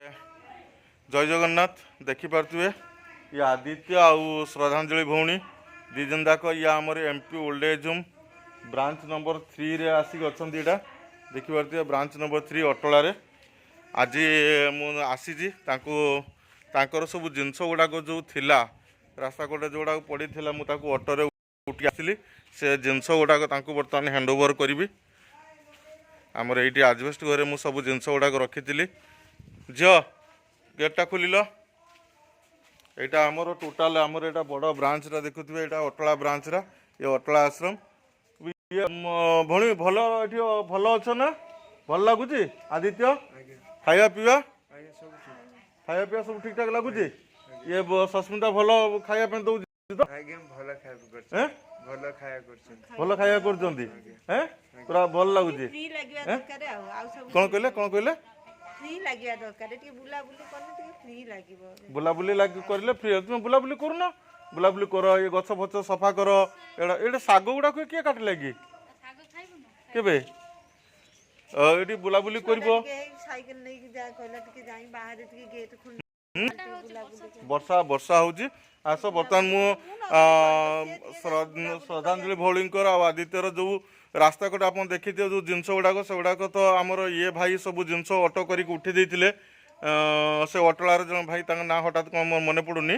जय जगन्नाथ देखिपे ये आदित्य आउ श्रद्धांजलि भौणी दी जन जाक ये आमर MP old age home branch number 3 रे आसिक अच्छा यहाँ देखिपे ब्रांच नंबर 3 अटलार आज मुझे तांकर सब जिनस गुड़ाक जो थिला रास्ता कड़े जोड़ा पड़ी मुझे अटोरे उठी आसली से जिनस गुड़ाक बर्तमान हैंड ओवर करी आमर ये आजबेस्ट घरे मुझ सब जिनस गुड़ाक रखी झील गेटा खोल यहाँ आमर टोटाल आमर यहाँ बड़ ब्रांचटा देखुए यहाँ अटला ब्रांचरा ये अटला आश्रम ये भौणी भल ये भल अच्छ ना भल लगुच आदित्य खाया पीवा सब ठीक ठाक लगुच ये सस्मिता भल खाया दौर भल खाया कर पूरा भल लगुच कौन कहले बुलाबुली करले फ्री तुम बुलाबुली करूना बुलाबुली कर ये गछ फच सफा कर ये शाग गुड़ा किए काटिले कि केबे ये बुलाबुली कर वर्षा वर्षा हूँ आस बर्तमान श्रद्धांजलि भौलीकर आदित्यर जो रास्ता कटे आप देखी जो जिनस गुड़ाक से गुड़ाक तो आमर ये भाई सब जिनस अटो कर उठी देते से अटलार जो भाई ना हठात कौन मन पड़ूनी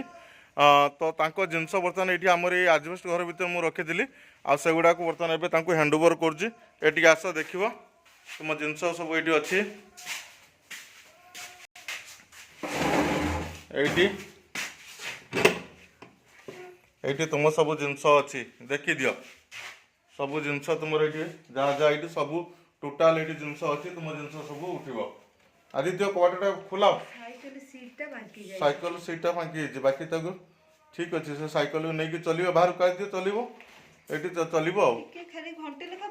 तो जिनस बर्तमान ये आमर ये आजबेस्ट घर भर मुझे रखी से गुड़ाक बर्तमान एवं हैंड ओवर कर आस देख तुम जिनस सब ये अच्छी ये तुम सब जिनस अच्छी देखी दियो सब जिनस तुम ये जहाँ जहाँ ये सब टोटाल ये जिनस अच्छी तुम जिनस सब उठब आदित्य कबाटा खोला साइकिल सीटा फांकी बाकी तक ठीक अच्छे से साइकिल नहीं चलो बाहर का चलो ये चलो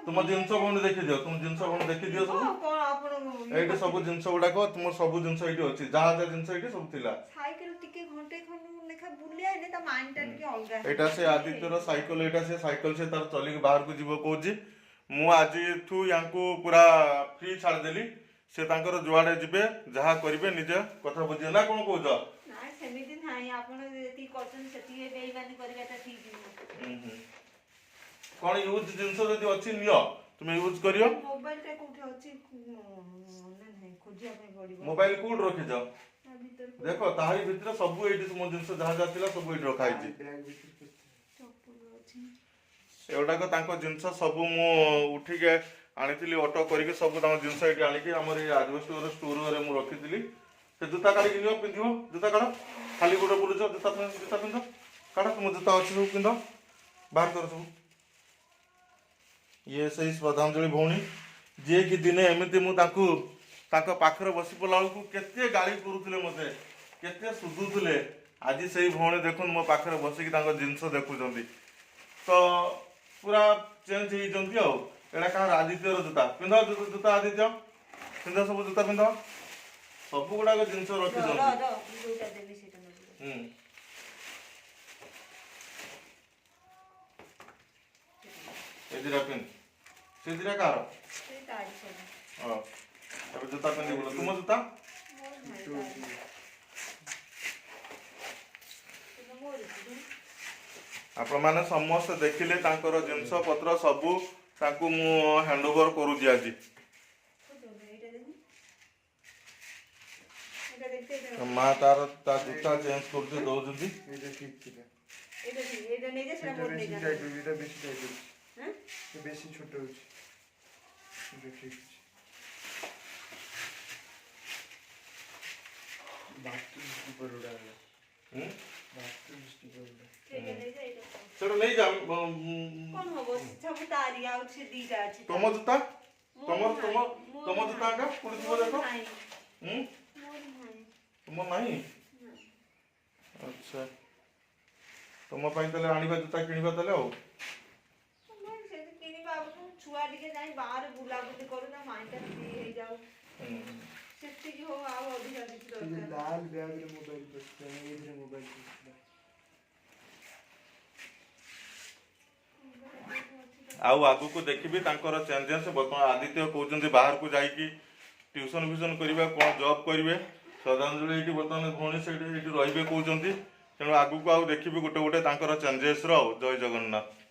तुम जिनस भौणी देखी दियो तुम जिनस भौणी देखी दियो सब ये सब जिनस गुड़ाक तुम सब जिनस ये अच्छी जहाँ जहाँ जिनस ये सब थिला एटा से आदित्यर साइकिल एटा से साइकिल से तार चलिक बाहर को जीव कहूँ मु आज या पूरा फ्री छाड़देली से तांकर जुआड़े जीवे जहाँ करेंगे निजे कथा बुझे ना कौन कौच कौन यूज जिनस जदि अच्छी नियो तुम यूज करियो मोबाइल कौट रखी जाओ देख ताहारी भितर सब ये तुम जिनस जहाँ जहाँ थी सब ये रखाई एगुड़ाक जिनस सब मु उठिके आनी अटो करके सब जिनस ये आणिकी आम आजबेस्ट स्टोर घरे मुझे रखी से जूता काढ़ पिंध जूता काढ़ खाली गोटे बुलुच जूता पिंध काढ़ तुम जूता अच्छे सब पिंध बाहर कर सब ये सही श्रद्धांजलि भौणी जी कि दिने एमती मुझे पाखरे बसी पड़ा बेलू केते गाड़ी करुले मत केते सुधुले आज से भौणी देख मो पाखे बसिक जिनस देखुं तो पूरा चेंज हो एटा कह आदित्यर जूता पिंध जूता आदित्य पिंध सब जूता पिंध सब गुड़ाक जिनस रखी पिंध से दिरा कार जूता पिंधि बोल तुम जूता आपण मैंने समस्त देखिले जिनस पत्र सबू हैंड ओवर करुँगी आज माँ तार जूता चेंज कर दौरान बेसी छोट हो नहीं जा तुम जूता तुम जूता पुलिस देखो तुम नहीं अच्छा तुम आने जूता किणवा तेल छुआ टिके जाई बाहर बुलाबुली करू ना माइंडा फ्री हे जाऊ सेफ्टी की हो आओ अधिक अधिक दरकार लाल बैग रे मोबाइल बसता है इधर मोबाइल बसता आउ आगु को देखिबी तांकर चेंजेस बर्तमान आदित्य कहउछन्ती बाहर को जाई कि ट्यूशन फ्यूशन करिबा कोन जॉब करिवे ଶ୍ରଦ୍ଧାଞ୍ଜଳି ଏଇଠି ବର୍ତ୍ତମାନ ଭଉଣୀ ସେଇଠି ରହିବେ କହୁଛନ୍ତି। ତେଣୁ ଆଗକୁ ଆଉ ଦେଖିବି ଗୋଟେ ଗୋଟେ ତାଙ୍କର ଚେଞ୍ଜେସ୍ର ଆଉ। ଜୟ ଜଗନ୍ନାଥ।